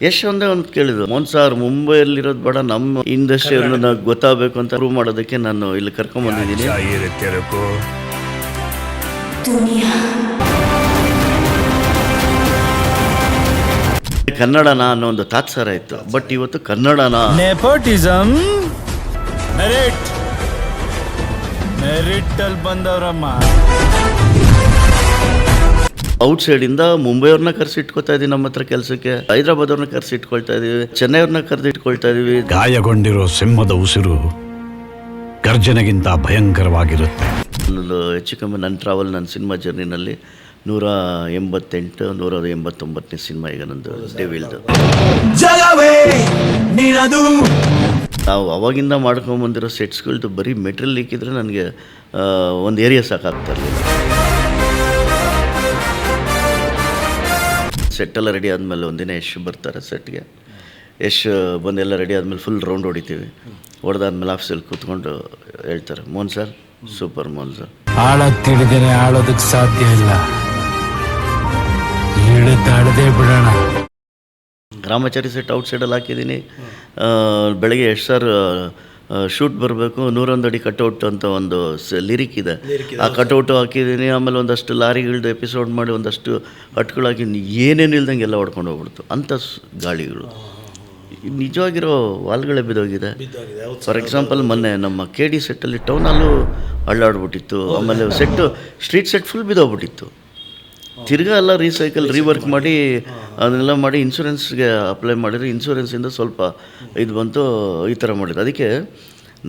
ಯಶ್ ಒಂದೇ ಒಂದು ಕೇಳಿದ್ರು, ಮೋಹನ್ ಸರ್ ಮುಂಬೈಯಲ್ಲಿರೋದು ಬೇಡ, ನಮ್ಮ ಇಂಡಸ್ಟ್ರಿಯನ್ನು ಗೊತ್ತಾಗಬೇಕು ಅಂತ ಪ್ರೂವ್ ಮಾಡೋದಕ್ಕೆ ನಾನು ಇಲ್ಲಿ ಕರ್ಕೊಂಡ್ಬಂದಿದ್ದೀನಿ. ಕನ್ನಡನ ಅನ್ನೋ ಒಂದು ತಾತ್ಸಾರ ಇತ್ತು, ಬಟ್ ಇವತ್ತು ಕನ್ನಡನ ನೆಪೋಟಿಸಮ್ ಮೆರಿಟ್ ಅಲ್ಲಿ ಬಂದವರಮ್ಮ. ಔಟ್ಸೈಡಿಂದ ಮುಂಬೈಯವ್ರನ್ನ ಕರೆಸಿಟ್ಕೊಳ್ತಾ ಇದೀವಿ, ನಮ್ಮ ಹತ್ರ ಕೆಲಸಕ್ಕೆ ಹೈದರಾಬಾದ್ ಅವ್ರನ್ನ ಕರೆಸಿಟ್ಕೊಳ್ತಾ ಇದೀವಿ, ಚೆನ್ನೈಯವ್ರನ್ನ ಕರೆದಿಟ್ಕೊಳ್ತಾ ಇದೀವಿ. ಗಾಯಗೊಂಡಿರೋ ಸಿಂಹದ ಉಸಿರು ಗರ್ಜನೆಗಿಂತ ಭಯಂಕರವಾಗಿರುತ್ತೆ. ಹೆಚ್ಚು ಕಮ್ಮಿ ನನ್ನ ಟ್ರಾವೆಲ್, ನನ್ನ ಸಿನಿಮಾ ಜರ್ನಿನಲ್ಲಿ 188 189ನೇ ಸಿನಿಮಾ ಈಗ ನಂದು ಡೆವಿಲ್ದು. ನಾವು ಅವಾಗಿಂದ ಮಾಡ್ಕೊಂಬಂದಿರೋ ಸೆಟ್ಸ್ಗಳ್ದು ಬರೀ ಮೆಟೀರಿಯಲ್ ಇಕ್ಕಿದ್ರೆ ನನಗೆ ಒಂದು ಏರಿಯಾ ಸಾಕಾಗ್ತಾ ಇರಲಿಲ್ಲ. ಸೆಟ್ಟೆಲ್ಲ ರೆಡಿ ಆದಮೇಲೆ ಒಂದಿನ ಯಶ್ ಬರ್ತಾರೆ ಸೆಟ್ಗೆ. ಯಶ್ ಬಂದೆಲ್ಲ ರೆಡಿ ಆದಮೇಲೆ ಫುಲ್ ರೌಂಡ್ ಹೊಡಿತೀವಿ. ಹೊಡೆದಾದ್ಮೇಲೆ ಆಫೀಸಲ್ಲಿ ಕೂತ್ಕೊಂಡು ಹೇಳ್ತಾರೆ, Mohan sir super, Mohan sir ಆಳಕ್ಕೆ ತಿಳಿದೇನೆ ಆಳೋದಕ್ಕೆ ಸಾಧ್ಯ ಇಲ್ಲ, ಇಳಿದಾಡದೆ ಬಿಡೋಣ. ರಾಮಾಚಾರಿ ಸೆಟ್ ಔಟ್ಸೈಡಲ್ಲಿ ಹಾಕಿದ್ದೀನಿ. ಬೆಳಗ್ಗೆ ಯಶ್ ಸರ್ ಶೂಟ್ ಬರಬೇಕು, 101 ಅಡಿ ಕಟ್ಔಟ್ ಅಂತ ಒಂದು ಲಿರಿಕ್ ಇದೆ, ಆ ಕಟ್ಔಟು ಹಾಕಿದ್ದೀನಿ. ಆಮೇಲೆ ಒಂದಷ್ಟು ಲಾರಿಗಳದ್ದು ಎಪಿಸೋಡ್ ಮಾಡಿ ಒಂದಷ್ಟು ಹಟ್ಗಳು ಹಾಕಿದ್ದೀನಿ. ಏನೇನು ಇಲ್ದಂಗೆ ಎಲ್ಲ ಹೊಡ್ಕೊಂಡು ಹೋಗ್ಬಿಡ್ತು ಅಂಥ ಗಾಳಿಗಳು. ನಿಜವಾಗಿರೋ ವಾಲ್ಗಳೇ ಬಿದ್ದೋಗಿದೆ. ಫಾರ್ ಎಕ್ಸಾಂಪಲ್ ಮೊನ್ನೆ ನಮ್ಮ KD ಸೆಟ್ಟಲ್ಲಿ ಟೌನಲ್ಲೂ ಅಳ್ಳಾಡ್ಬಿಟ್ಟಿತ್ತು. ಆಮೇಲೆ ಸೆಟ್ಟು ಸ್ಟ್ರೀಟ್ ಸೆಟ್ ಫುಲ್ ಬಿದ್ದೋಗ್ಬಿಟ್ಟಿತ್ತು. ತಿರ್ಗಾ ಎಲ್ಲ ರೀಸೈಕಲ್ ರೀವರ್ಕ್ ಮಾಡಿ ಅದನ್ನೆಲ್ಲ ಮಾಡಿ ಇನ್ಶೂರೆನ್ಸ್ಗೆ ಅಪ್ಲೈ ಮಾಡಿದರೆ ಇನ್ಶೂರೆನ್ಸಿಂದ ಸ್ವಲ್ಪ ಇದು ಬಂತು, ಈ ಥರ ಮಾಡಿದ್ರು. ಅದಕ್ಕೆ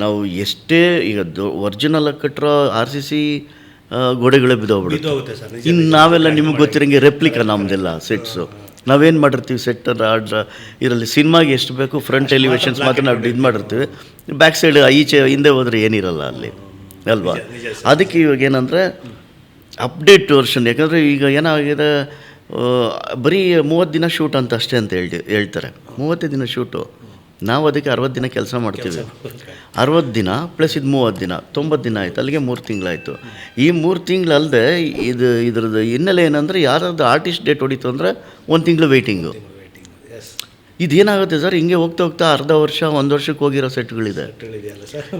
ನಾವು ಎಷ್ಟೇ ಈಗ ಒರಿಜಿನಲ್ ಕಟ್ಟಿರೋ RCC ಗೋಡೆಗಳೇ ಬಿದ್ದೋಗ್ಬಿಡುತ್ತೆ. ಇನ್ನು ನಾವೆಲ್ಲ ನಿಮಗೆ ಗೊತ್ತಿರೋಂಗೆ ರೆಪ್ಲಿಕಾ ನಮ್ಮದೆಲ್ಲ ಸೆಟ್ಸು. ನಾವೇನು ಮಾಡಿರ್ತೀವಿ, ಸೆಟ್ ಇದರಲ್ಲಿ ಸಿನಿಮಾಗೆ ಎಷ್ಟು ಬೇಕು ಫ್ರಂಟ್ ಎಲಿವೇಷನ್ಸ್ ಮಾತ್ರ ನಾವು ಇದು ಮಾಡಿರ್ತೀವಿ. ಬ್ಯಾಕ್ ಸೈಡ್ ಈಚೆ ಹಿಂದೆ ಹೋದರೆ ಏನಿರಲ್ಲ ಅಲ್ಲಿ ಅಲ್ವಾ. ಅದಕ್ಕೆ ಇವಾಗ ಏನಂದರೆ ಅಪ್ಡೇಟ್ ವರ್ಷನ್. ಯಾಕಂದರೆ ಈಗ ಏನಾಗಿದೆ, ಬರೀ 30 ದಿನ ಶೂಟ್ ಅಂತ ಅಷ್ಟೇ ಅಂತ ಹೇಳ್ತಾರೆ. 30 ದಿನ ಶೂಟು, ನಾವು ಅದಕ್ಕೆ 60 ದಿನ ಕೆಲಸ ಮಾಡ್ತೀವಿ. 60 ದಿನ ಪ್ಲಸ್ ಇದು 30 ದಿನ, 90 ದಿನ ಆಯಿತು. ಅಲ್ಲಿಗೆ 3 ತಿಂಗಳಾಯಿತು. ಈ 3 ತಿಂಗಳಲ್ಲದೆ ಇದ್ರದ್ದು ಹಿನ್ನೆಲೆ ಏನಂದರೆ, ಯಾರಾದ್ರು ಆರ್ಟಿಸ್ಟ್ ಡೇಟ್ ಹೊಡಿತು ಅಂದರೆ 1 ತಿಂಗಳು ವೆಯ್ಟಿಂಗು. ಇದೇನಾಗುತ್ತೆ ಸರ್, ಹಿಂಗೆ ಹೋಗ್ತಾ ಹೋಗ್ತಾ ಅರ್ಧ ವರ್ಷ 1 ವರ್ಷಕ್ಕೆ ಹೋಗಿರೋ ಸೆಟ್ಗಳಿದೆ.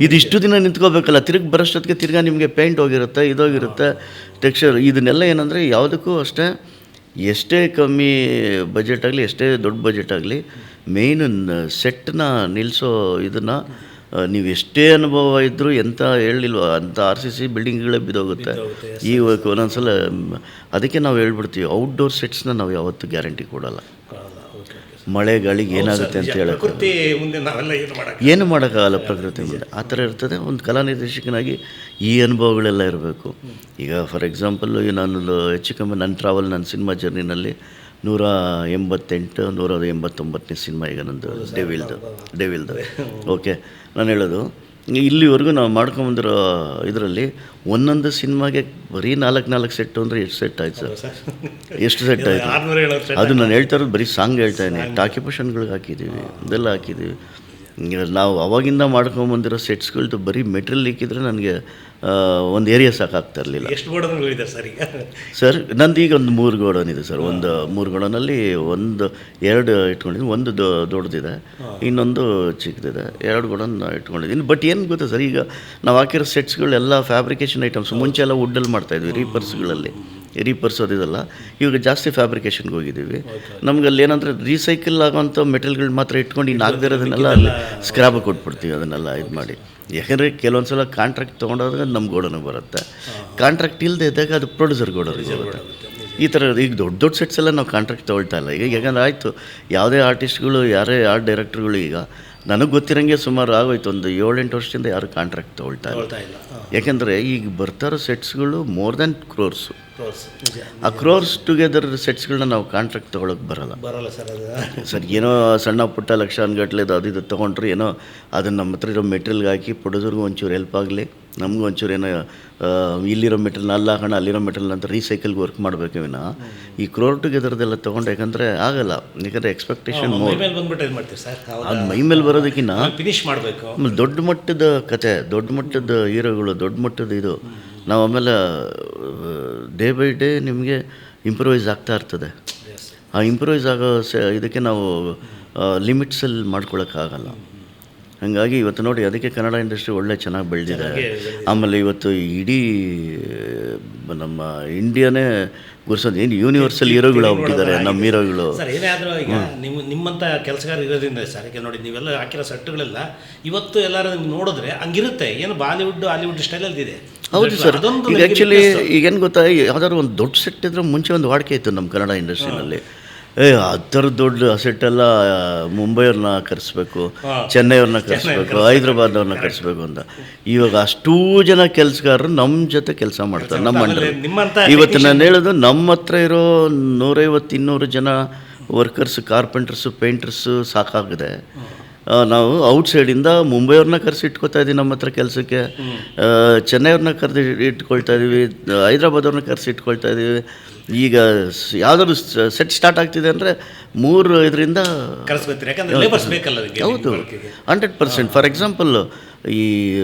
ಇದಿಷ್ಟು ದಿನ ನಿಂತ್ಕೋಬೇಕಲ್ಲ, ತಿರುಗಿ ಬರೋಷ್ಟೊತ್ತಿಗೆ ತಿರ್ಗಾ ನಿಮಗೆ ಪೇಂಟ್ ಹೋಗಿರುತ್ತೆ, ಇದೋಗಿರುತ್ತೆ, ಟೆಕ್ಸ್ಚರ್. ಇದನ್ನೆಲ್ಲ ಏನಂದರೆ ಯಾವುದಕ್ಕೂ ಅಷ್ಟೇ, ಎಷ್ಟೇ ಕಮ್ಮಿ ಬಜೆಟ್ ಆಗಲಿ, ಎಷ್ಟೇ ದೊಡ್ಡ ಬಜೆಟ್ ಆಗಲಿ, ಮೇಯ್ನು ಸೆಟ್ನ ನಿಲ್ಲಿಸೋ ಇದನ್ನು ನೀವು ಎಷ್ಟೇ ಅನುಭವ ಇದ್ದರೂ ಎಂಥ ಹೇಳಿಲ್ವ ಅಂಥ RCC ಬಿಲ್ಡಿಂಗ್ಗಳೇ ಬಿದ್ದೋಗುತ್ತೆ. ಈ ಒಂದೊಂದ್ಸಲ ಅದಕ್ಕೆ ನಾವು ಹೇಳ್ಬಿಡ್ತೀವಿ, ಔಟ್ಡೋರ್ ಸೆಟ್ಸ್ನ ನಾವು ಯಾವತ್ತೂ ಗ್ಯಾರಂಟಿ ಕೊಡೋಲ್ಲ. ಮಳೆ ಗಾಳಿಗೆ ಏನಾಗುತ್ತೆ ಅಂತ ಹೇಳೋಕ್ಕೆ ಏನು ಮಾಡೋಕ್ಕಾಗಲ್ಲ ಪ್ರಕೃತಿ ಮುಂದೆ. ಆ ಥರ ಇರ್ತದೆ. ಒಂದು ಕಲಾ ನಿರ್ದೇಶಕನಾಗಿ ಈ ಅನುಭವಗಳೆಲ್ಲ ಇರಬೇಕು. ಈಗ ಫಾರ್ ಎಕ್ಸಾಂಪಲ್ಲು ನಾನು ಹೆಚ್ಚು ಕಮ್ಮಿ ನನ್ನ ಟ್ರಾವೆಲ್, ನನ್ನ ಸಿನಿಮಾ ಜರ್ನಿನಲ್ಲಿ 188 189ನೇ ಸಿನಿಮಾ ಈಗ ನಂದು ಡೆವಿಲ್ದು. ಓಕೆ, ನಾನು ಹೇಳೋದು ಇಲ್ಲಿವರೆಗೂ ನಾವು ಮಾಡ್ಕೊಂಬಂದಿರೋ ಇದರಲ್ಲಿ ಒಂದೊಂದು ಸಿನಿಮಾಗೆ ಬರೀ 4 ಸೆಟ್ಟು ಅಂದರೆ ಎಷ್ಟು ಸೆಟ್ ಆಯ್ತು ಸರ್? ಎಷ್ಟು ಸೆಟ್ ಆಯಿತು? ಅದು ನಾನು ಹೇಳ್ತಾ ಇರೋದು ಬರೀ ಸಾಂಗ್ ಹೇಳ್ತಾ ಇದ್ದೀನಿ. ಟಾಕ್ಯುಪೇಷನ್ಗಳಿಗೆ ಹಾಕಿದ್ದೀವಿ, ಇದೆಲ್ಲ ಹಾಕಿದ್ದೀವಿ. ನಾವು ಅವಾಗಿಂದ ಮಾಡ್ಕೊಂಬಂದಿರೋ ಸೆಟ್ಸ್ಗಳ್ದು ಬರೀ ಮೆಟೀರಿಯಲ್ ಇಕ್ಕಿದ್ರೆ ನನಗೆ ಒಂದು ಏರಿಯಾ ಸಾಕಾಗ್ತಾ ಇರಲಿಲ್ಲ. ಎಷ್ಟು ಗೋಡನ್ಗಳಿದೆ ಸರ್ ಈಗ? ಸರ್ ನಂದು ಈಗ ಒಂದು 3 ಗೋಡನ್ ಇದೆ ಸರ್. ಒಂದು 3 ಗೋಡನಲ್ಲಿ 2 ಇಟ್ಕೊಂಡಿದ್ದೀನಿ. ಒಂದು ದೊಡ್ಡದಿದೆ, ಇನ್ನೊಂದು ಚಿಕ್ಕದಿದೆ. 2 ಗೋಡನ್ ಇಟ್ಕೊಂಡಿದ್ದೀನಿ. ಬಟ್ ಏನು ಗೊತ್ತಾ ಸರ್, ಈಗ ನಾವು ಹಾಕಿರೋ ಸೆಟ್ಸ್ಗಳೆಲ್ಲ ಫ್ಯಾಬ್ರಿಕೇಷನ್ ಐಟಮ್ಸ್. ಮುಂಚೆ ಎಲ್ಲ ವುಡ್ಡಲ್ಲಿ ಮಾಡ್ತಾಯಿದ್ವಿ, ರೀಪರ್ಸ್ ಅದಿದೆಲ್ಲ. ಇವಾಗ ಜಾಸ್ತಿ ಫ್ಯಾಬ್ರಿಕೇಷನ್ಗೆ ಹೋಗಿದ್ದೀವಿ. ನಮ್ಗೆ ಅಲ್ಲಿ ಏನಂದರೆ ರೀಸೈಕಲ್ ಆಗೋಂಥ ಮೆಟೀರಿಯಲ್ಗಳು ಮಾತ್ರ ಇಟ್ಕೊಂಡು ಇನ್ನು ಆಗದಿರೋದನ್ನೆಲ್ಲ ಅಲ್ಲಿ ಸ್ಕ್ರಾಬ್ ಕೊಟ್ಬಿಡ್ತೀವಿ. ಅದನ್ನೆಲ್ಲ ಇದು ಮಾಡಿ. ಯಾಕಂದರೆ ಕೆಲವೊಂದು ಸಲ ಕಾಂಟ್ರಾಕ್ಟ್ ತೊಗೊಂಡೋದಾಗ ನಮ್ಮ ಗೋಡನಿಗೆ ಬರುತ್ತೆ, ಕಾಂಟ್ರಾಕ್ಟ್ ಇಲ್ಲದೆ ಇದ್ದಾಗ ಅದು ಪ್ರೊಡ್ಯೂಸರ್ ಗೋಡನಿಗೆ ಬರುತ್ತೆ. ಈ ಥರ ಈಗ ದೊಡ್ಡ ಸೆಟ್ಸ್ ಎಲ್ಲ ನಾವು ಕಾಂಟ್ರಾಕ್ಟ್ ತೊಗೊಳ್ತಾ ಇಲ್ಲ ಈಗ. ಯಾಕಂದರೆ ಆಯಿತು, ಯಾವುದೇ ಆರ್ಟಿಸ್ಟ್ಗಳು, ಯಾರೇ ಆರ್ಟ್ ಡೈರೆಕ್ಟ್ರುಗಳು, ಈಗ ನನಗೆ ಗೊತ್ತಿರೋಂಗೆ ಸುಮಾರು ಆಗೋಯ್ತು, ಒಂದು 7-8 ವರ್ಷದಿಂದ ಯಾರು ಕಾಂಟ್ರಾಕ್ಟ್ ತೊಗೊಳ್ತಾ ಇಲ್ಲ. ಯಾಕೆಂದರೆ ಈಗ ಬರ್ತಾರೋ ಸೆಟ್ಸ್ಗಳು ಮೋರ್ ದ್ಯಾನ್ ಕ್ರೋರ್ಸು. ಆ ಕ್ರೋರ್ಸ್ ಟುಗೆದರ್ ಸೆಟ್ಸ್ಗಳನ್ನ ನಾವು ಕಾಂಟ್ರಾಕ್ಟ್ ತೊಗೊಳಕ್ಕೆ ಬರಲ್ಲ ಸರ್. ಏನೋ ಸಣ್ಣ ಪುಟ್ಟ ಲಕ್ಷಾನುಗಟ್ಲೆ ಅದು ಇದು ತೊಗೊಂಡ್ರೆ ಏನೋ ಅದನ್ನು ನಮ್ಮ ಹತ್ರ ಇರೋ ಮೆಟೀರಿಯಲ್ಗೆ ಹಾಕಿ ಪ್ರೊಡ್ಯೂಸರ್ಗೂ ಒಂಚೂರು ಹೆಲ್ಪ್ ಆಗಲಿ, ನಮಗೂ ಒಂಚೂರು ಏನೋ ಇಲ್ಲಿರೋ ಮೆಟೀರಿಯಲ್ನ ಅಲ್ಲ ಹಾಕೋಣ, ಅಲ್ಲಿರೋ ಮೆಟೀರಿಯಲ್ ಅಂತ ರೀಸೈಕಲ್ಗೆ ವರ್ಕ್ ಮಾಡಬೇಕು ವಿನಃ ಈ ಕ್ರೋರ್ ಟುಗೆದರ್ದೆಲ್ಲ ತೊಗೊಂಡು. ಯಾಕಂದರೆ ಆಗಲ್ಲ. ಯಾಕಂದರೆ ಎಕ್ಸ್ಪೆಕ್ಟೇಷನ್ ಅದು ಮೈ ಮೇಲೆ ಬರೋದಕ್ಕಿಂತ ಫಿನಿಶ್ ಮಾಡಬೇಕು. ಆಮೇಲೆ ದೊಡ್ಡ ಮಟ್ಟದ ಕತೆ, ದೊಡ್ಡ ಮಟ್ಟದ ಹೀರೋಗಳು, ದೊಡ್ಡ ಮಟ್ಟದ ಇದು ನಾವು ಆಮೇಲೆ ಡೇ ಬೈ ಡೇ ನಿಮಗೆ ಇಂಪ್ರೂವೈಸ್ ಆಗ್ತಾ ಇರ್ತದೆ. ಆ ಇಂಪ್ರೂವೈಸ್ ಆಗೋ ಇದಕ್ಕೆ ನಾವು ಲಿಮಿಟ್ಸಲ್ಲಿ ಮಾಡ್ಕೊಳಕ್ಕಾಗಲ್ಲ. ಹಾಗಾಗಿ ಇವತ್ತು ನೋಡಿ ಅದಕ್ಕೆ ಕನ್ನಡ ಇಂಡಸ್ಟ್ರಿ ಒಳ್ಳೆ ಚೆನ್ನಾಗಿ ಬೆಳೆದಿದೆ. ಆಮೇಲೆ ಇವತ್ತು ಇಡೀ ನಮ್ಮ ಇಂಡಿಯಾನೇ ಗುರ್ಸೋದು ಏನು ಯೂನಿವರ್ಸಲ್ ಹೀರೋಗಳು ಆಗ್ಬಿಟ್ಟಿದ್ದಾರೆ ನಮ್ಮ ಹೀರೋಗಳು. ಸರ್ ಏನೇ ಆದರೂ ಈಗ ನಿಮ್ಮಂಥ ಕೆಲಸಗಾರ ಇರೋದ್ರಿಂದ ಸರ್, ಈಗ ನೋಡಿ ನೀವೆಲ್ಲ ಹಾಕಿರೋ ಸೆಟ್ಗಳೆಲ್ಲ ಇವತ್ತು ಎಲ್ಲರೂ ನಿಮ್ಗೆ ನೋಡಿದ್ರೆ ಹಂಗಿರುತ್ತೆ, ಏನು ಬಾಲಿವುಡ್ ಹಾಲಿವುಡ್ ಸ್ಟೈಲಲ್ಲಿ ಇದೆ. ಹೌದು ಸರ್. ಈಗ ಆ್ಯಕ್ಚುಲಿ ಈಗೇನು ಗೊತ್ತಾ, ಯಾವ್ದಾದ್ರು ಒಂದು ದೊಡ್ಡ ಸೆಟ್ ಇದ್ರೆ ಮುಂಚೆ ಒಂದು ವಾಡಿಕೆ ಇತ್ತು ನಮ್ಮ ಕನ್ನಡ ಇಂಡಸ್ಟ್ರಿನಲ್ಲಿ. ಆ ಥರ ದೊಡ್ಡ ಸೆಟ್ಟೆಲ್ಲ ಮುಂಬೈಯವ್ರನ್ನ ಕರೆಸ್ಬೇಕು, ಚೆನ್ನೈಯವ್ರನ್ನ ಕರೆಸ್ಬೇಕು, ಹೈದ್ರಾಬಾದವ್ರನ್ನ ಕರೆಸ್ಬೇಕು ಅಂತ. ಇವಾಗ ಅಷ್ಟೂ ಜನ ಕೆಲಸಗಾರರು ನಮ್ಮ ಜೊತೆ ಕೆಲಸ ಮಾಡ್ತಾರೆ ನಮ್ಮ ಅಂಡರ್. ಇವತ್ತು ನಾನು ಹೇಳೋದು ನಮ್ಮ ಹತ್ರ ಇರೋ 150-200 ಜನ ವರ್ಕರ್ಸ್, ಕಾರ್ಪೆಂಟರ್ಸು, ಪೇಂಟರ್ಸು ಸಾಕಾಗಿದೆ. ನಾವು ಔಟ್ಸೈಡಿಂದ ಮುಂಬೈಯವ್ರನ್ನ ಕರೆಸಿ ಇಟ್ಕೊತಾ ಇದ್ದೀವಿ ನಮ್ಮ ಹತ್ರ ಕೆಲಸಕ್ಕೆ, ಚೆನ್ನೈಯವ್ರನ್ನ ಕರೆದು ಇಟ್ಕೊಳ್ತಾ ಇದ್ದೀವಿ, ಹೈದ್ರಾಬಾದವ್ರನ್ನ ಕರೆಸಿ ಇಟ್ಕೊಳ್ತಾ ಇದ್ದೀವಿ. ಈಗ ಯಾವುದಾದ್ರು ಸೆಟ್ ಸ್ಟಾರ್ಟ್ ಆಗ್ತಿದೆ ಅಂದರೆ 3 ಇದರಿಂದ ಹೌದು 100%. ಫಾರ್ ಎಕ್ಸಾಂಪಲ್ ಈ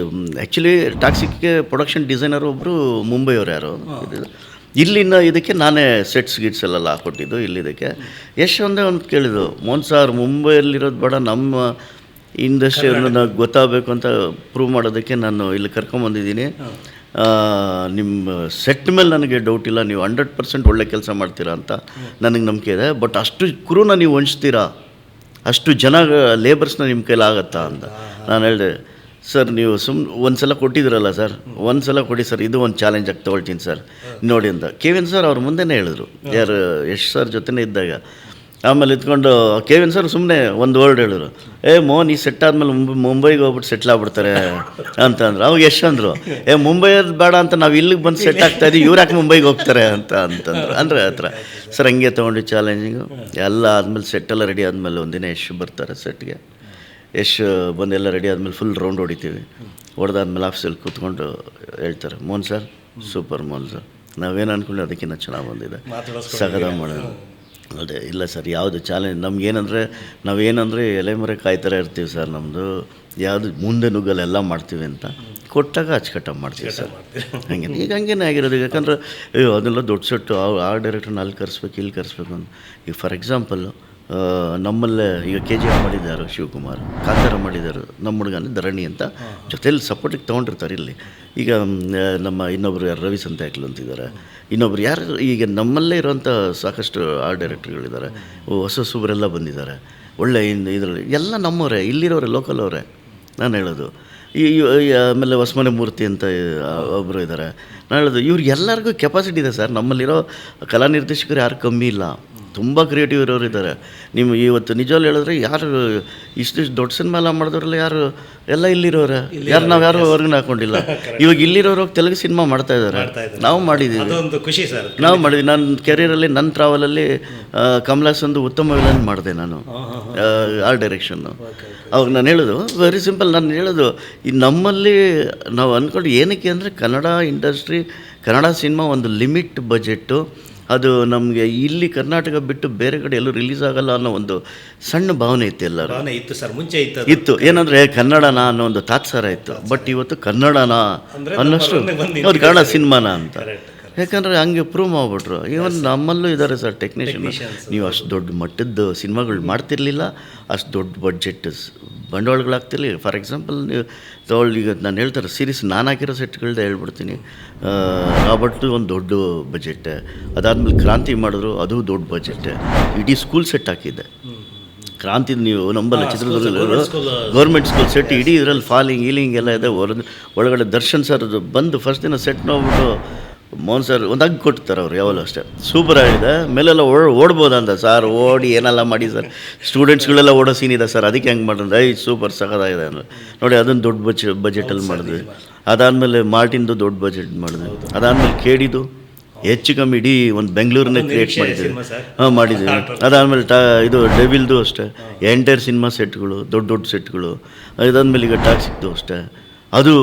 ಆ್ಯಕ್ಚುಲಿ ಟ್ಯಾಕ್ಸಿಗೆ ಪ್ರೊಡಕ್ಷನ್ ಡಿಸೈನರ್ ಒಬ್ಬರು ಮುಂಬೈಯವ್ರು ಯಾರು, ಇಲ್ಲಿನ ಇದಕ್ಕೆ ನಾನೇ ಸೆಟ್ಸ್ ಗಿಟ್ಸ್ ಎಲ್ಲ ಹಾಕ್ಕೊಟ್ಟಿದ್ದು ಇಲ್ಲಿದ್ದಕ್ಕೆ. ಒಂದೇ ಒಂದು ಕೇಳಿದ್ದು, ಮೋಹನ್ ಸಾರ್ ಮುಂಬೈಯಲ್ಲಿರೋದು ಬೇಡ, ನಮ್ಮ ಇಂಡಸ್ಟ್ರಿಯನ್ನು ಗೊತ್ತಾಗಬೇಕು ಅಂತ ಪ್ರೂವ್ ಮಾಡೋದಕ್ಕೆ ನಾನು ಇಲ್ಲಿ ಕರ್ಕೊಂಬಂದಿದ್ದೀನಿ. ನಿಮ್ಮ ಸೆಟ್ ಮೇಲೆ ನನಗೆ ಡೌಟ್ ಇಲ್ಲ, ನೀವು 100% ಒಳ್ಳೆ ಕೆಲಸ ಮಾಡ್ತೀರಾ ಅಂತ ನನಗೆ ನಂಬಿಕೆ ಇದೆ. ಬಟ್ ಅಷ್ಟು ಕ್ರೂನ ನೀವು ಹೊಂಚ್ತೀರಾ, ಅಷ್ಟು ಜನ ಲೇಬರ್ಸ್ನ ನಿಮ್ಮ ಕೈಲಾಗತ್ತಾ ಅಂತ ನಾನು ಹೇಳಿದೆ. ಸರ್ ನೀವು ಒಂದು ಸಲ ಕೊಟ್ಟಿದ್ದೀರಲ್ಲ ಸರ್, ಒಂದು ಸಲ ಕೊಡಿ ಸರ್, ಇದು ಒಂದು ಚಾಲೆಂಜಾಗಿ ತೊಗೊಳ್ತೀನಿ ಸರ್ ನೋಡಿ ಅಂತ ಕೆವಿನ್ ಸರ್ ಅವ್ರ ಮುಂದೆನೇ ಹೇಳಿದ್ರು, ಯಾರು ಯಶ್ ಸರ್ ಜೊತೆನೇ ಇದ್ದಾಗ. ಆಮೇಲೆ ಇದ್ಕೊಂಡು ಕೆವಿನ್ ಸರ್ ಸುಮ್ಮನೆ ಒಂದು ವರ್ಡ್ ಹೇಳಿದ್ರು, ಮೋಹನ್ ಈ ಸೆಟ್ ಆದಮೇಲೆ ಮುಂಬೈಗೆ ಹೋಗ್ಬಿಟ್ಟು ಸೆಟ್ಲ್ ಆಗ್ಬಿಡ್ತಾರೆ ಅಂತಂದ್ರು. ಅವಾಗ ಯಶ್ ಅಂದರು, ಮುಂಬೈಯಲ್ಲಿ ಬೇಡ ಅಂತ ನಾವು ಇಲ್ಲಿಗೆ ಬಂದು ಸೆಟ್ ಆಗ್ತಾಯಿದ್ದೀವಿ, ಇವ್ರು ಯಾಕೆ ಮುಂಬೈಗೆ ಹೋಗ್ತಾರೆ ಅಂತಂದ್ರು. ಅಂದರೆ ಆ ಥರ ಸರ್ ಹಂಗೆ ತೊಗೊಂಡು ಚಾಲೆಂಜಿಂಗು ಎಲ್ಲ ಆದಮೇಲೆ ಸೆಟ್ಟೆಲ್ಲ ರೆಡಿ ಆದಮೇಲೆ ಒಂದಿನ ಯಶ್ ಬರ್ತಾರೆ ಸೆಟ್ಗೆ. ಯಶ್ ಬಂದೆಲ್ಲ ರೆಡಿ ಆದಮೇಲೆ ಫುಲ್ ರೌಂಡ್ ಹೊಡಿತೀವಿ. ಹೊಡೆದಾದ್ಮೇಲೆ ಆಫೀಸಲ್ಲಿ ಕೂತ್ಕೊಂಡು ಹೇಳ್ತಾರೆ, Mohan sir super Mohan sir, ನಾವೇನು ಅಂದ್ಕೊಂಡು ಅದಕ್ಕಿಂತ ಚೆನ್ನಾಗಿ ಬಂದಿದೆ, ಸಗದ ಮಾಡೋದು. ಅದೇ ಇಲ್ಲ ಸರ್, ಯಾವುದು ಚಾಲೆಂಜ್ ನಮಗೇನಂದರೆ ನಾವೇನಂದರೆ ಎಲೆಮರೆ ಕಾಯ್ತಾರೆ ಇರ್ತೀವಿ ಸರ್, ನಮ್ಮದು ಯಾವುದು ಮುಂದೆ ನುಗ್ಗಲೆಲ್ಲ ಮಾಡ್ತೀವಿ ಅಂತ ಕೊಟ್ಟಾಗ ಅಚ್ಚುಕಟ್ಟಾಗಿ ಮಾಡ್ತೀವಿ ಸರ್. ಹಂಗೆ ಈಗ ಹಂಗೇನೆ ಆಗಿರೋದು. ಯಾಕಂದರೆ ಅದೆಲ್ಲ ದೊಡ್ಡ ಸೆಟ್ಟು, ಆ ಡೈರೆಕ್ಟ್ರನ್ನ ಅಲ್ಲಿ ಕರೆಸ್ಬೇಕು ಇಲ್ಲಿ ಕರೆಸ್ಬೇಕು ಅಂತ. ಈಗ ಫಾರ್ ಎಕ್ಸಾಂಪಲ್ಲು ನಮ್ಮಲ್ಲೇ ಈಗ KGF ಮಾಡಿದ್ದಾರೆ ಶಿವಕುಮಾರ್, ಕಾಂತಾರ ಮಾಡಿದ್ದಾರೆ ನಮ್ಮ ಹುಡುಗನ ಧರಣಿ ಅಂತ, ಜೊತೆಯಲ್ಲಿ ಸಪೋರ್ಟಿಗೆ ತೊಗೊಂಡಿರ್ತಾರೆ. ಇಲ್ಲಿ ಈಗ ನಮ್ಮ ಇನ್ನೊಬ್ಬರು ಯಾರು ರವಿ ಸಂತಾಯಕ್ಲು ಅಂತಿದ್ದಾರೆ, ಇನ್ನೊಬ್ರು ಯಾರು ಈಗ ನಮ್ಮಲ್ಲೇ ಇರೋಂಥ ಸಾಕಷ್ಟು ಆರ್ಟ್ ಡೈರೆಕ್ಟ್ರುಗಳಿದ್ದಾರೆ, ಹೊಸೊಬ್ಬರೆಲ್ಲ ಬಂದಿದ್ದಾರೆ ಒಳ್ಳೆ ಇದರಲ್ಲಿ ಎಲ್ಲ ನಮ್ಮವರೇ, ಇಲ್ಲಿರೋರೆ, ಲೋಕಲ್ ಅವರೇ ನಾನು ಹೇಳೋದು. ಆಮೇಲೆ ಹೊಸಮನೆ ಮೂರ್ತಿ ಅಂತ ಒಬ್ಬರು ಇದ್ದಾರೆ. ನಾನು ಹೇಳೋದು ಇವ್ರಿಗೆಲ್ಲರಿಗೂ ಕೆಪಾಸಿಟಿ ಇದೆ ಸರ್. ನಮ್ಮಲ್ಲಿರೋ ಕಲಾ ನಿರ್ದೇಶಕರು ಯಾರು ಕಮ್ಮಿ ಇಲ್ಲ, ತುಂಬ ಕ್ರಿಯೇಟಿವ್ ಇರೋರು ಇದ್ದಾರೆ. ನೀವು ಇವತ್ತು ನಿಜವಾಗ್ಲೂ ಹೇಳಿದ್ರೆ ಯಾರು ಇಷ್ಟು ದೊಡ್ಡ ಸಿನಿಮಾ ಎಲ್ಲ ಮಾಡಿದ್ರಲ್ಲ, ಯಾರು ಎಲ್ಲ ಇಲ್ಲಿರೋರೆ, ಯಾರು ನಾವು ಯಾರು ಹೊರಗಡೆ ಹಾಕೊಂಡಿಲ್ಲ. ಇವಾಗ ಇಲ್ಲಿರೋರು ತೆಲುಗು ಸಿನಿಮಾ ಮಾಡ್ತಾ ಇದ್ದಾರೆ, ನಾವು ಮಾಡಿದ್ದೀವಿ, ಖುಷಿ ಸರ್, ನಾವು ಮಾಡಿದ್ವಿ. ನನ್ನ ಕೆರಿಯರಲ್ಲಿ ನನ್ನ ಟ್ರಾವೆಲಲ್ಲಿ ಕಮಲಾಸ್ ಒಂದು ಉತ್ತಮ ವಿಲನ್ ಮಾಡಿದೆ ನಾನು, ಆ ಡೈರೆಕ್ಷನ್ನು. ಅವಾಗ ನಾನು ಹೇಳೋದು ವೆರಿ ಸಿಂಪಲ್, ನಾನು ಹೇಳೋದು ಈ ನಮ್ಮಲ್ಲಿ ನಾವು ಅಂದ್ಕೊಂಡು ಏನಕ್ಕೆ ಅಂದರೆ ಕನ್ನಡ ಇಂಡಸ್ಟ್ರಿ, ಕನ್ನಡ ಸಿನಿಮಾ ಒಂದು ಲಿಮಿಟ್ ಬಜೆಟ್ಟು, ಅದು ನಮಗೆ ಇಲ್ಲಿ ಕರ್ನಾಟಕ ಬಿಟ್ಟು ಬೇರೆ ಕಡೆ ಎಲ್ಲೂ ರಿಲೀಸ್ ಆಗಲ್ಲ ಅನ್ನೋ ಒಂದು ಸಣ್ಣ ಭಾವನೆ ಇತ್ತು ಎಲ್ಲರೂ. ಇತ್ತು ಸರ್, ಮುಂಚೆ ಇತ್ತು. ಏನಂದರೆ ಕನ್ನಡನ ಅನ್ನೋ ಒಂದು ತಾತ್ಸಾರ ಇತ್ತು. ಬಟ್ ಇವತ್ತು ಕನ್ನಡನ ಅನ್ನೋಷ್ಟು ಹೌದು, ಕನ್ನಡ ಸಿನಿಮಾನ ಅಂತ. ಯಾಕಂದರೆ ಹಂಗೆ ಪ್ರೂವ್ ಮಾಡಿಬಿಟ್ರು. ಇವನ್ ನಮ್ಮಲ್ಲೂ ಇದ್ದಾರೆ ಸರ್ ಟೆಕ್ನಿಷಿಯನ್. ನೀವು ಅಷ್ಟು ದೊಡ್ಡ ಮಟ್ಟದ ಸಿನಿಮಾಗಳು ಮಾಡ್ತಿರ್ಲಿಲ್ಲ, ಅಷ್ಟು ದೊಡ್ಡ ಬಡ್ಜೆಟ್ ಬಂಡವಾಳಗಳಾಗ್ತಿರ್ಲಿಲ್ಲ. ಫಾರ್ ಎಕ್ಸಾಂಪಲ್ ನೀವು ತಗೊಳ್ಳಿ, ಈಗ ನಾನು ಹೇಳ್ತಾರೆ ಸೀರೀಸ್ ನಾನು ಹಾಕಿರೋ ಸೆಟ್ಗಳದ್ದು ಹೇಳ್ಬಿಡ್ತೀನಿ. ರಾಬರ್ಟ್ ಒಂದು ದೊಡ್ಡ ಬಜೆಟ್ಟೆ, ಅದಾದಮೇಲೆ ಕ್ರಾಂತಿ ಮಾಡಿದ್ರು, ಅದು ದೊಡ್ಡ ಬಜೆಟ್ಟೆ. ಇಡೀ ಸ್ಕೂಲ್ ಸೆಟ್ ಹಾಕಿದ್ದೆ ಕ್ರಾಂತಿ. ನೀವು ನಂಬಲ್ಲ, ಚಿತ್ರದುರ್ಗದಲ್ಲಿ ಗೌರ್ಮೆಂಟ್ ಸ್ಕೂಲ್ ಸೆಟ್ ಇಡೀ ಇದರಲ್ಲಿ ಫಾಲಿಂಗ್ ಗೀಲಿಂಗ್ ಎಲ್ಲ ಇದೆ. ಒಳಗಡೆ ದರ್ಶನ್ ಸರ್ ಬಂದು ಫಸ್ಟ್ ದಿನ ಸೆಟ್ ನೋಡ್ಬಿಟ್ಟು ಮೋಹನ್ ಸರ್ ಒಂದು ಹಗ್ ಕೊಡ್ತಾರೆ ಅವ್ರು ಯಾವಾಗಲೂ ಅಷ್ಟೇ, ಸೂಪರ್ ಆಗಿದೆ, ಮೇಲೆಲ್ಲ ಓಡ್ಬೋದಂತ ಸರ್, ಓಡಿ ಏನೆಲ್ಲ ಮಾಡಿ ಸರ್, ಸ್ಟೂಡೆಂಟ್ಸ್ಗಳೆಲ್ಲ ಓಡೋ ಸೀನ್ ಇದೆ ಸರ್, ಅದಕ್ಕೆ ಹೆಂಗೆ ಮಾಡಿದ್ರೆ ಸೂಪರ್ ಸಖತ್ತಾಗಿದೆ ಅಂದರೆ ನೋಡಿ. ಅದನ್ನು ದೊಡ್ಡ ಬಜೆಟಲ್ಲಿ ಮಾಡಿದ್ವಿ. ಅದಾದಮೇಲೆ ಮಾರ್ಟಿನ್ದು ದೊಡ್ಡ ಬಜೆಟ್ ಮಾಡಿದ್ವಿ. ಅದಾದಮೇಲೆ ಕೇಡಿದು ಹೆಚ್ಚು ಕಮ್ಮಿ ಇಡೀ ಒಂದು ಬೆಂಗಳೂರನ್ನೇ ಕ್ರಿಯೇಟ್ ಮಾಡಿದ್ದೀವಿ. ಮಾಡಿದ್ದೀವಿ. ಅದಾದಮೇಲೆ ಇದು ಡೆವಿಲ್ದು ಅಷ್ಟೇ, ಎಂಟೈರ್ ಸಿನಿಮಾ ಸೆಟ್ಗಳು, ದೊಡ್ಡ ಸೆಟ್ಗಳು. ಅದಾದಮೇಲೆ ಈಗ ಟಾಕ್ಸಿಕ್ದು ಅಷ್ಟೇ, ಅದು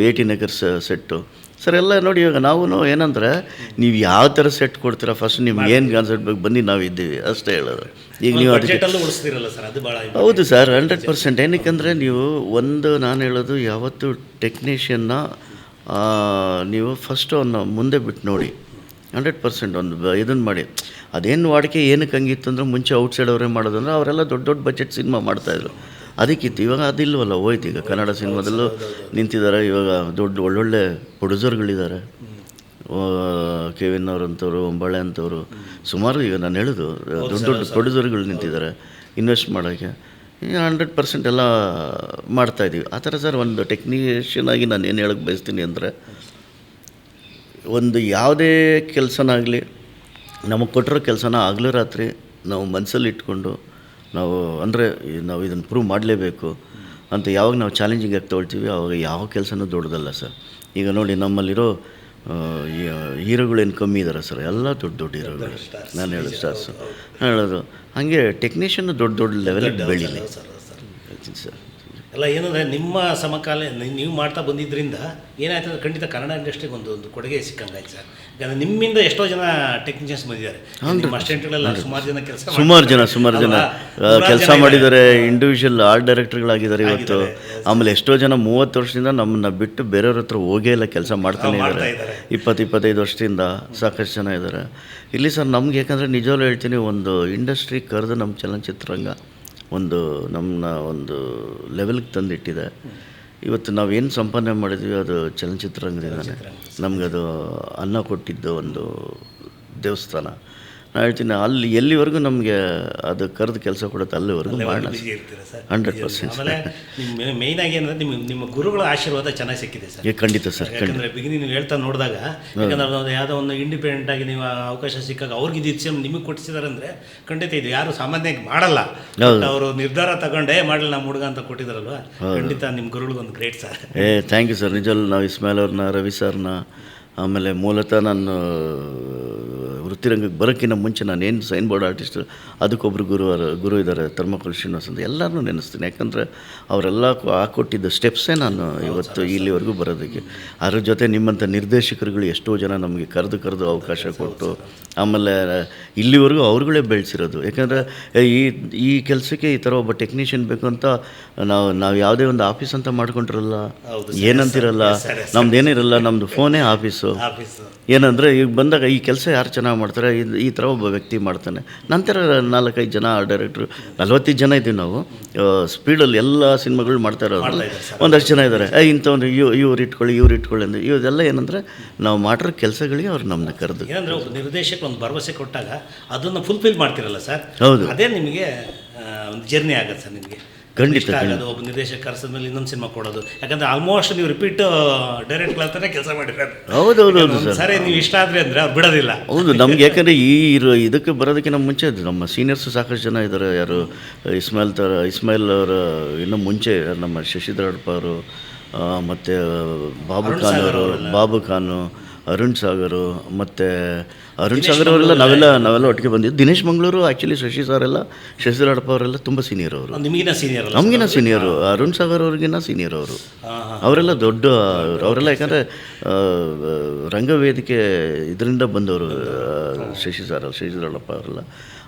18 acres ಸೆಟ್ಟು ಸರ್. ಎಲ್ಲ ನೋಡಿ, ಇವಾಗ ನಾವು ಏನಂದರೆ ನೀವು ಯಾವ ಥರ ಸೆಟ್ ಕೊಡ್ತೀರಾ, ಫಸ್ಟ್ ನಿಮ್ಗೆ ಏನು ಕಾನ್ಸೆಪ್ಟ್ ಬೇಕು ಬನ್ನಿ, ನಾವು ಇದ್ದೀವಿ ಅಷ್ಟೇ ಹೇಳೋದು. ಈಗ ನೀವು ಅದಕ್ಕೆ ಹೌದು ಸರ್ 100%. ಏನಕ್ಕೆಂದರೆ ನೀವು ನಾನು ಹೇಳೋದು ಯಾವತ್ತು ಟೆಕ್ನಿಷಿಯನ್ನ ನೀವು ಫಸ್ಟು ಅವನ್ನ ಮುಂದೆ ಬಿಟ್ಟು ನೋಡಿ, 100% ಒಂದು ಇದನ್ನು ಮಾಡಿ. ಅದೇನು ವಾಡಿಕೆ ಏನಕ್ಕೆ ಹಂಗಿತ್ತು ಅಂದ್ರೆ ಮುಂಚೆ ಔಟ್ಸೈಡ್ ಅವರೇ ಮಾಡೋದಂದ್ರೆ ಅವರೆಲ್ಲ ದೊಡ್ಡ ದೊಡ್ಡ ಬಜೆಟ್ ಸಿನಿಮಾ ಮಾಡ್ತಾಯಿದ್ರು, ಅದಕ್ಕಿತ್ತು. ಇವಾಗ ಅದಿಲ್ವಲ್ಲ, ಹೋಯ್ತು. ಈಗ ಕನ್ನಡ ಸಿನಿಮಾದಲ್ಲೂ ನಿಂತಿದ್ದಾರೆ. ಇವಾಗ ದೊಡ್ಡ ಒಳ್ಳೊಳ್ಳೆ ಪ್ರೊಡ್ಯೂಸರ್ಗಳಿದ್ದಾರೆ, ಕೆ ವಿನ್ ಅವರಂಥವ್ರು, ಒಂಬಳೆ ಅಂಥವ್ರು, ಸುಮಾರು. ಈಗ ನಾನು ಹೇಳೋದು ದೊಡ್ಡ ದೊಡ್ಡ ಪ್ರೊಡ್ಯೂಸರ್ಗಳು ನಿಂತಿದ್ದಾರೆ ಇನ್ವೆಸ್ಟ್ ಮಾಡೋಕ್ಕೆ. 100% ಎಲ್ಲ ಮಾಡ್ತಾಯಿದ್ದೀವಿ ಆ ಥರ ಸರ್. ಒಂದು ಟೆಕ್ನಿಷಿಯನ್ ಆಗಿ ನಾನು ಏನು ಹೇಳಕ್ಕೆ ಬಯಸ್ತೀನಿ ಅಂದರೆ, ಒಂದು ಯಾವುದೇ ಕೆಲಸನಾಗಲಿ ನಮಗೆ ಕೊಟ್ಟಿರೋ ಕೆಲಸನ ಹಗಲು ರಾತ್ರಿ ನಾವು ಮನಸ್ಸಲ್ಲಿ ಇಟ್ಕೊಂಡು ನಾವು ಅಂದರೆ ನಾವು ಇದನ್ನು ಪ್ರೂವ್ ಮಾಡಲೇಬೇಕು ಅಂತ ಯಾವಾಗ ನಾವು ಚಾಲೆಂಜಿಂಗ್ ಆಗಿ ತೊಗೊಳ್ತೀವಿ, ಆವಾಗ ಯಾವ ಕೆಲಸನೂ ದೊಡ್ಡದಲ್ಲ ಸರ್. ಈಗ ನೋಡಿ, ನಮ್ಮಲ್ಲಿರೋ ಹೀರೋಗಳೇನು ಕಮ್ಮಿ ಇದ್ದಾರೆ ಸರ್, ಎಲ್ಲ ದೊಡ್ಡ ದೊಡ್ಡ ಹೀರೋಗಳು. ನಾನು ಹೇಳೋದು ಸ್ಟಾರ್ಸು ಹೇಳೋದು ಹಾಗೆ ಟೆಕ್ನಿಷಿಯನ್ ದೊಡ್ಡ ದೊಡ್ಡ ಲೆವೆಲಿಗೆ ಬೆಳೀಲಿ ಸರ್. ಎಲ್ಲ ಏನಂದರೆ ನಿಮ್ಮ ಸಮಕಾಲ ನೀವು ಮಾಡ್ತಾ ಬಂದಿದ್ದರಿಂದ ಏನಾಯ್ತು ಅಂದರೆ ಖಂಡಿತ ಕನ್ನಡ ಇಂಡಸ್ಟ್ರಿಗೆ ಒಂದು ಕೊಡುಗೆ ಸಿಕ್ಕಂಗಾಯ್ತು ಸರ್. ಯಾಕಂದರೆ ನಿಮ್ಮಿಂದ ಎಷ್ಟೋ ಜನ ಟೆಕ್ನಿಷಿಯನ್ಸ್ ಬಂದಿದ್ದಾರೆ, ನಿಮ್ಮ ಅಸಿಸ್ಟೆಂಟ್ಗಳೆಲ್ಲ ಸುಮಾರು ಜನ ಕೆಲಸ ಮಾಡಿದ್ದಾರೆ. ಇಂಡಿವಿಜುವಲ್ ಆರ್ಟ್ ಡೈರೆಕ್ಟರ್ಗಳಾಗಿದ್ದಾರೆ ಇವತ್ತು. ಆಮೇಲೆ ಎಷ್ಟೋ ಜನ 30 ವರ್ಷದಿಂದ ನಮ್ಮನ್ನು ಬಿಟ್ಟು ಬೇರೆಯವ್ರ ಹತ್ರ ಹೋಗೇ ಇಲ್ಲ, ಕೆಲಸ ಮಾಡ್ತಾನೆ ಇದ್ದಾರೆ. 20-25 ವರ್ಷದಿಂದ ಸಾಕಷ್ಟು ಜನ ಇದ್ದಾರೆ ಇಲ್ಲಿ ಸರ್. ನಮ್ಗೆ ಯಾಕಂದರೆ ನಿಜವಾಗ್ಲೂ ಹೇಳ್ತೀನಿ, ಒಂದು ಇಂಡಸ್ಟ್ರಿ ಕರೆದು ನಮ್ಮ ಚಲನಚಿತ್ರರಂಗ ನಮ್ಮನ್ನ ಒಂದು ಲೆವೆಲ್ಗೆ ತಂದಿಟ್ಟಿದೆ. ಇವತ್ತು ನಾವೇನು ಸಂಪಾದನೆ ಮಾಡಿದ್ವಿ ಅದು ಚಲನಚಿತ್ರರಂಗದಿಂದಾನೆ. ನಮಗದು ಅನ್ನ ಕೊಟ್ಟಿದ್ದು ಒಂದು ದೇವಸ್ಥಾನ. ನಾನು ಹೇಳ್ತೀನಿ, ಅಲ್ಲಿ ಎಲ್ಲಿವರೆಗೂ ನಮಗೆ ಅದು ಕರೆದು ಕೆಲಸ ಕೊಡುತ್ತೆ ಅಲ್ಲಿವರೆಗೂ ಮಾಡೋಣ 100%. ಆಮೇಲೆ ನಿಮ್ಮ ಮೇಯ್ನಾಗಿ ಅಂದರೆ ನಿಮ್ಮ ಗುರುಗಳ ಆಶೀರ್ವಾದ ಚೆನ್ನಾಗಿ ಸಿಕ್ಕಿದೆ ಸರ್. ಖಂಡಿತ ಸರ್. ಯಾಕಂದರೆ ಬಿಗಿನಿಂಗ್ ನೀವು ಹೇಳ್ತಾ ನೋಡಿದಾಗ, ಯಾಕಂದ್ರೆ ಯಾವುದೋ ಒಂದು ಇಂಡಿಪೆಂಡೆಂಟ್ ಆಗಿ ನೀವು ಅವಕಾಶ ಸಿಕ್ಕಾಗ ಅವ್ರಿಗೆ ಇದು ಇಚ್ಛೆ ನಿಮಗೆ ಕೊಟ್ಟಿಸಿದ್ದಾರೆ ಅಂದರೆ ಖಂಡಿತ ಇದು ಯಾರು ಸಾಮಾನ್ಯವಾಗಿ ಮಾಡಲ್ಲ. ಅವರು ನಿರ್ಧಾರ ತಗೊಂಡೇ ಮಾಡಲಿ ನಮ್ಮ ಹುಡುಗ ಅಂತ ಕೊಟ್ಟಿದ್ದಾರಲ್ವ, ಖಂಡಿತ ನಿಮ್ಮ ಗುರುಗಳಿಗೊಂದು great sir. Thank you sir. ನಿಜವಲ್ಲ, ನಾವು ಇಸ್ಮಾಯಿಲ್ ಅವ್ರನ್ನ, ರವಿ ಸರ್ನ, ಆಮೇಲೆ ಮೂಲತಃ ನಾನು ವೃತ್ತಿರಂಗಕ್ಕೆ ಬರೋಕ್ಕಿಂತ ಮುಂಚೆ ನಾನೇನು ಸೈನ್ ಬೋರ್ಡ್ ಆರ್ಟಿಸ್ಟ್, ಅದಕ್ಕೊಬ್ಬರು ಗುರು ಇದ್ದಾರೆ, ಥರ್ಮಕೋಲ್ ಶ್ರೀನಿವಾಸ್ ಅಂತ. ಎಲ್ಲರನ್ನೂ ನೆನೆಸ್ತೀನಿ. ಯಾಕಂದರೆ ಅವರೆಲ್ಲ ಹಾಕ್ಕೊಟ್ಟಿದ್ದ ಸ್ಟೆಪ್ಸೇ ನಾನು ಇವತ್ತು ಇಲ್ಲಿವರೆಗೂ ಬರೋದಕ್ಕೆ. ಅದ್ರ ಜೊತೆ ನಿಮ್ಮಂಥ ನಿರ್ದೇಶಕರುಗಳು ಎಷ್ಟೋ ಜನ ನಮಗೆ ಕರೆದು ಅವಕಾಶ ಕೊಟ್ಟು, ಆಮೇಲೆ ಇಲ್ಲಿವರೆಗೂ ಅವ್ರುಗಳೇ ಬೆಳೆಸಿರೋದು. ಯಾಕಂದರೆ ಈ ಕೆಲಸಕ್ಕೆ ಈ ಥರ ಒಬ್ಬ ಟೆಕ್ನಿಷಿಯನ್ ಬೇಕು ಅಂತ ನಾವು ಯಾವುದೇ ಒಂದು ಆಫೀಸ್ ಅಂತ ಮಾಡ್ಕೊಂಡಿರಲ್ಲ, ಏನಂತಿರಲ್ಲ, ನಮ್ದೇನಿರಲ್ಲ, ನಮ್ಮದು ಫೋನೇ ಆಫೀಸು. ಏನಂದರೆ ಈಗ ಬಂದಾಗ ಈ ಕೆಲಸ ಯಾರು ಚೆನ್ನಾಗಿ ಮಾಡ್ತಾರೆ, ಈ ಥರ ಒಬ್ಬ ವ್ಯಕ್ತಿ ಮಾಡ್ತಾನೆ. ನಂತರ 4-5 ಜನ ಡೈರೆಕ್ಟ್ರು, 45 ಜನ ಇದ್ದೀವಿ ನಾವು. ಸ್ಪೀಡಲ್ಲಿ ಎಲ್ಲ ಸಿನಿಮಾಗಳು ಮಾಡ್ತಾ ಇರೋದು ಒಂದಷ್ಟು ಜನ ಇದ್ದಾರೆ. ಇಂಥವ್ರು ಇವ್ರು ಇಟ್ಕೊಳ್ಳಿ ಅಂದರೆ ಇವದೆಲ್ಲ ಏನಂದರೆ ನಾವು ಮಾಡಿರೋ ಕೆಲಸಗಳಿಗೆ ಅವ್ರು ನಮ್ಮನ್ನ ಕರೆದು. ಏನಂದರೆ ಒಬ್ಬ ನಿರ್ದೇಶಕ ಒಂದು ಭರವಸೆ ಕೊಟ್ಟಾಗ ಅದನ್ನು ಫುಲ್ಫಿಲ್ ಮಾಡ್ತಿರಲ್ಲ ಸರ್. ಹೌದು, ಅದೇ ನಿಮಗೆ ಒಂದು ಜರ್ನಿ ಆಗುತ್ತೆ ಸರ್. ನಿಮಗೆ ಖಂಡಿತ ಆಗೋದು ಒಬ್ಬ ನಿರ್ದೇಶಕ ಕರೆಸಿದ ಮೇಲೆ ಇನ್ನೊಂದು ಸಿನಿಮಾ ಕೊಡೋದು. ಯಾಕಂದರೆ ಆಲ್ಮೋಸ್ಟ್ ನೀವು ರಿಪೀಟ್ ಡೈರೆಕ್ಟ್ಗಳ ಹತ್ರನೇ ಕೆಲಸ ಮಾಡಿರೋದು. ಹೌದೌದು ಸರ್. ಸರಿ, ನೀವು ಇಷ್ಟ ಆದರೆ ಅಂದರೆ ಅವ್ರು ಬಿಡೋದಿಲ್ಲ. ಹೌದು, ನಮ್ಗೆ ಯಾಕಂದರೆ ಇದಕ್ಕೆ ಬರೋದಕ್ಕಿಂತ ಮುಂಚೆ ನಮ್ಮ ಸೀನಿಯರ್ಸು ಸಾಕಷ್ಟು ಜನ ಇದ್ದಾರೆ. ಯಾರು ಇಸ್ಮಾಯಿಲ್ ಅವರ ಇನ್ನೂ ಮುಂಚೆ ನಮ್ಮ ಶಶಿಧರಪ್ಪ ಅವರು, ಮತ್ತು ಬಾಬು ಖಾನು, ಅರುಣ್ ಸಾಗರು, ಮತ್ತು ಅರುಣ್ ಸಾಗರ್ ಅವರೆಲ್ಲ ನಾವೆಲ್ಲ ಒಟ್ಟಿಗೆ ಬಂದಿದ್ದು. ದಿನೇಶ್ ಮಂಗಳೂರು, ಆ್ಯಕ್ಚುಲಿ ಶಶಿಧರಪ್ಪ ಅವರೆಲ್ಲ ತುಂಬ ಸೀನಿಯರ್ ಅವರು. ನಮಗಿನ ಸೀನಿಯರು. ಅರುಣ್ ಸಾಗರ್ ಅವ್ರಿಗಿನ್ನ ಸೀನಿಯರ್ ಅವರು. ಅವರೆಲ್ಲ ದೊಡ್ಡ ಅವರೆಲ್ಲ. ಯಾಕಂದರೆ ರಂಗವೇದಿಕೆ ಇದರಿಂದ ಬಂದವರು ಶಶಿಧರಪ್ಪ ಅವರೆಲ್ಲ.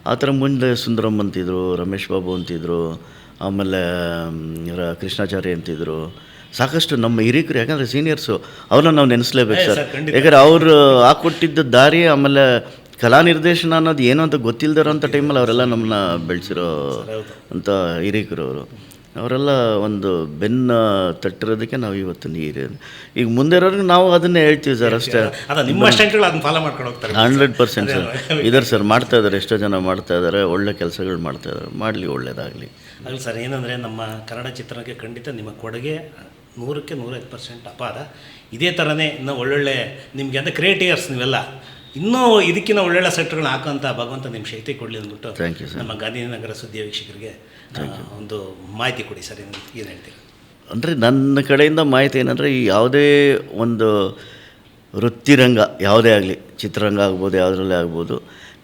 ಆ ಥರ ಮುಂದೆ ಸುಂದರಮ್ ಅಂತಿದ್ರು, ರಮೇಶ್ ಬಾಬು ಅಂತಿದ್ರು, ಆಮೇಲೆ ಕೃಷ್ಣಾಚಾರ್ಯ ಅಂತಿದ್ರು. ಸಾಕಷ್ಟು ನಮ್ಮ ಹಿರಿಕರು, ಯಾಕಂದರೆ ಸೀನಿಯರ್ಸು, ಅವ್ರನ್ನ ನಾವು ನೆನೆಸ್ಲೇಬೇಕು ಸರ್. ಯಾಕಂದರೆ ಅವರು ಹಾಕ್ಕೊಟ್ಟಿದ್ದ ದಾರಿ, ಆಮೇಲೆ ಕಲಾ ನಿರ್ದೇಶನ ಅನ್ನೋದು ಏನು ಅಂತ ಗೊತ್ತಿಲ್ಲದಿರೋ ಅಂಥ ಟೈಮಲ್ಲಿ ಅವರೆಲ್ಲ ನಮ್ಮನ್ನ ಬೆಳೆಸಿರೋ ಅಂಥ ಹಿರಿಕರು ಅವರು. ಅವರೆಲ್ಲ ಒಂದು ಬೆನ್ನ ತಟ್ಟಿರೋದಕ್ಕೆ ನಾವು ಇವತ್ತು ಈಗ ಮುಂದೆ ಇರೋರಿಗೆ ನಾವು ಅದನ್ನೇ ಹೇಳ್ತೀವಿ ಸರ್, ಅಷ್ಟೇ. 100% ಸರ್. ಇದ್ದಾರೆ ಸರ್, ಮಾಡ್ತಾ ಇದ್ದಾರೆ, ಎಷ್ಟೋ ಜನ ಮಾಡ್ತಾ ಇದ್ದಾರೆ, ಒಳ್ಳೆ ಕೆಲಸಗಳು ಮಾಡ್ತಾ ಇದ್ದಾರೆ. ಮಾಡಲಿ, ಒಳ್ಳೆಯದಾಗಲಿ. ಅಲ್ಲ ಸರ್, ಏನಂದರೆ ನಮ್ಮ ಕನ್ನಡ ಚಿತ್ರಕ್ಕೆ ಖಂಡಿತ ನಿಮ್ಮ ಕೊಡುಗೆ 100% ಅಪಾರ. ಇದೇ ಥರನೇ ಇನ್ನೂ ಒಳ್ಳೊಳ್ಳೆ ನಿಮಗೆ ಅಂದರೆ ಕ್ರಿಯೇಟಿವರ್ಸ್ ನೀವೆಲ್ಲ ಇನ್ನೂ ಇದಕ್ಕಿಂತ ಒಳ್ಳೊಳ್ಳೆ ಸೆಟ್ಗಳನ್ನ ಹಾಕೋಂಥ ಭಗವಂತ ನಿಮ್ಮ ಶಕ್ತಿ ಕೊಡಲಿ ಅಂದ್ಬಿಟ್ಟು ಥ್ಯಾಂಕ್ ಯು ಸರ್. ನಮ್ಮ ಗಾಂಧಿನಗರ ಸುದ್ದಿಯ ವೀಕ್ಷಕರಿಗೆ ಒಂದು ಮಾಹಿತಿ ಕೊಡಿ ಸರ್. ಏನು ಹೇಳ್ತೀರಿ? ಅಂದರೆ ನನ್ನ ಕಡೆಯಿಂದ ಮಾಹಿತಿ ಏನಂದರೆ, ಈ ಯಾವುದೇ ಒಂದು ವೃತ್ತಿರಂಗ ಯಾವುದೇ ಆಗಲಿ, ಚಿತ್ರರಂಗ ಆಗ್ಬೋದು, ಯಾವುದರಲ್ಲೇ ಆಗ್ಬೋದು,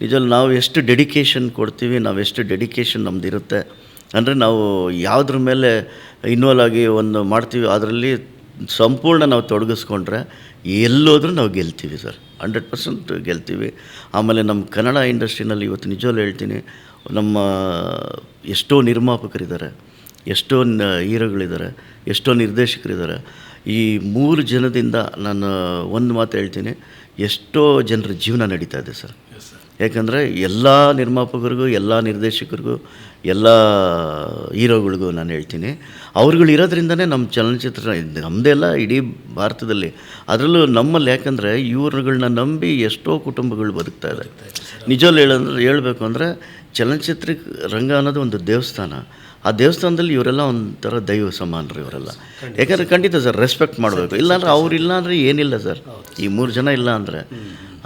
ನಿಜವಲ್ಲಿ ನಾವು ಎಷ್ಟು ಡೆಡಿಕೇಶನ್ ಕೊಡ್ತೀವಿ, ನಾವೆಷ್ಟು ಡೆಡಿಕೇಶನ್ ನಮ್ಮದಿರುತ್ತೆ ಅಂದರೆ, ನಾವು ಯಾವುದ್ರ ಮೇಲೆ ಇನ್ವಾಲ್ವ್ ಆಗಿ ಒಂದು ಮಾಡ್ತೀವಿ, ಅದರಲ್ಲಿ ಸಂಪೂರ್ಣ ನಾವು ತೊಡಗಿಸ್ಕೊಂಡ್ರೆ ಎಲ್ಲೋದ್ರೂ ನಾವು ಗೆಲ್ತೀವಿ ಸರ್. 100% ಗೆಲ್ತೀವಿ. ಆಮೇಲೆ ನಮ್ಮ ಕನ್ನಡ ಇಂಡಸ್ಟ್ರಿನಲ್ಲಿ ಇವತ್ತು ನಿಜವಲ್ಲೂ ಹೇಳ್ತೀನಿ, ನಮ್ಮ ಎಷ್ಟೋ ನಿರ್ಮಾಪಕರಿದ್ದಾರೆ, ಎಷ್ಟೋ ಹೀರೋಗಳಿದ್ದಾರೆ, ಎಷ್ಟೋ ನಿರ್ದೇಶಕರಿದ್ದಾರೆ. ಈ 3 ಜನದಿಂದ ನಾನು ಒಂದು ಮಾತು ಹೇಳ್ತೀನಿ, ಎಷ್ಟೋ ಜನರ ಜೀವನ ನಡೀತಾ ಇದೆ ಸರ್. ಯಾಕಂದರೆ ಎಲ್ಲ ನಿರ್ಮಾಪಕರಿಗೂ, ಎಲ್ಲ ನಿರ್ದೇಶಕರಿಗೂ, ಎಲ್ಲ ಹೀರೋಗಳಿಗೂ ನಾನು ಹೇಳ್ತೀನಿ, ಅವ್ರುಗಳು ಇರೋದ್ರಿಂದನೇ ನಮ್ಮ ಚಲನಚಿತ್ರ ನಮ್ಮದೇ ಅಲ್ಲ, ಇಡೀ ಭಾರತದಲ್ಲಿ, ಅದರಲ್ಲೂ ನಮ್ಮಲ್ಲಿ. ಯಾಕಂದರೆ ಇವ್ರುಗಳನ್ನ ನಂಬಿ ಎಷ್ಟೋ ಕುಟುಂಬಗಳು ಬದುಕ್ತಾ ಇದೆ. ನಿಜವಲ್ಲೂ ಹೇಳಬೇಕು ಅಂದರೆ ಚಲನಚಿತ್ರ ರಂಗ ಅನ್ನೋದು ಒಂದು ದೇವಸ್ಥಾನ. ಆ ದೇವಸ್ಥಾನದಲ್ಲಿ ಇವರೆಲ್ಲ ಒಂಥರ ದೈವ ಸಮಾನರು ಇವರೆಲ್ಲ. ಯಾಕಂದರೆ ಖಂಡಿತ ಸರ್ ರೆಸ್ಪೆಕ್ಟ್ ಮಾಡಬೇಕು. ಇಲ್ಲಾಂದ್ರೆ ಅವ್ರಿಲ್ಲ ಅಂದರೆ ಏನಿಲ್ಲ ಸರ್. ಈ 3 ಜನ ಇಲ್ಲ ಅಂದರೆ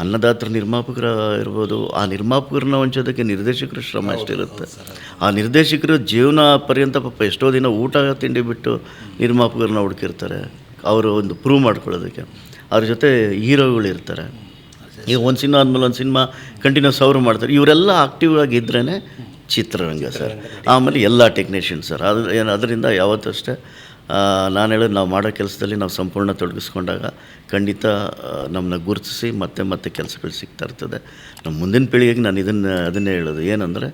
ಅನ್ನದಾತರ ನಿರ್ಮಾಪಕರು ಇರ್ಬೋದು, ಆ ನಿರ್ಮಾಪಕರನ್ನ ಹೊಂಚೋದಕ್ಕೆ ನಿರ್ದೇಶಕರ ಶ್ರಮ ಎಷ್ಟಿರುತ್ತೆ. ಆ ನಿರ್ದೇಶಕರು ಜೀವನ ಪರ್ಯಂತ ಪಾಪ ಎಷ್ಟೋ ದಿನ ಊಟ ತಿಂಡಿ ಬಿಟ್ಟು ನಿರ್ಮಾಪಕರನ್ನ ಹುಡುಕಿರ್ತಾರೆ, ಅವರು ಒಂದು ಪ್ರೂವ್ ಮಾಡ್ಕೊಳ್ಳೋದಕ್ಕೆ. ಅವ್ರ ಜೊತೆ ಹೀರೋಗಳು ಇರ್ತಾರೆ. ಈಗ ಒಂದು ಸಿನಿಮಾ ಆದಮೇಲೆ ಒಂದು ಸಿನಿಮಾ ಕಂಟಿನ್ಯೂಸ್ ಅವರು ಮಾಡ್ತಾರೆ. ಇವರೆಲ್ಲ ಆಕ್ಟಿವ್ ಆಗಿದ್ರೇ ಚಿತ್ರರಂಗ ಸರ್. ಆಮೇಲೆ ಎಲ್ಲ ಟೆಕ್ನಿಷಿಯನ್ ಸರ್. ಅದರಿಂದ ಯಾವತ್ತಷ್ಟೇ ನಾನು ಹೇಳೋದು, ನಾವು ಮಾಡೋ ಕೆಲಸದಲ್ಲಿ ನಾವು ಸಂಪೂರ್ಣ ತೊಡಗಿಸ್ಕೊಂಡಾಗ ಖಂಡಿತ ನಮ್ಮನ್ನ ಗುರುತಿಸಿ ಮತ್ತೆ ಕೆಲಸಗಳು ಸಿಗ್ತಾ ಇರ್ತದೆ. ನಮ್ಮ ಮುಂದಿನ ಪೀಳಿಗೆಗೆ ನಾನು ಅದನ್ನೇ ಹೇಳೋದು, ಏನಂದರೆ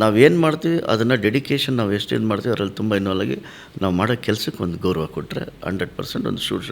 ನಾವೇನು ಮಾಡ್ತೀವಿ ಅದನ್ನು ಡೆಡಿಕೇಶನ್ ನಾವು ಎಷ್ಟು ಇದು ಮಾಡ್ತೀವಿ ಅದರಲ್ಲಿ ತುಂಬ ಇನ್ವಾಲ್ವ್ ಆಗಿ ನಾವು ಮಾಡೋ ಕೆಲಸಕ್ಕೆ ಒಂದು ಗೌರವ ಕೊಟ್ಟರೆ 100% ಒಂದು ಶೂಟ್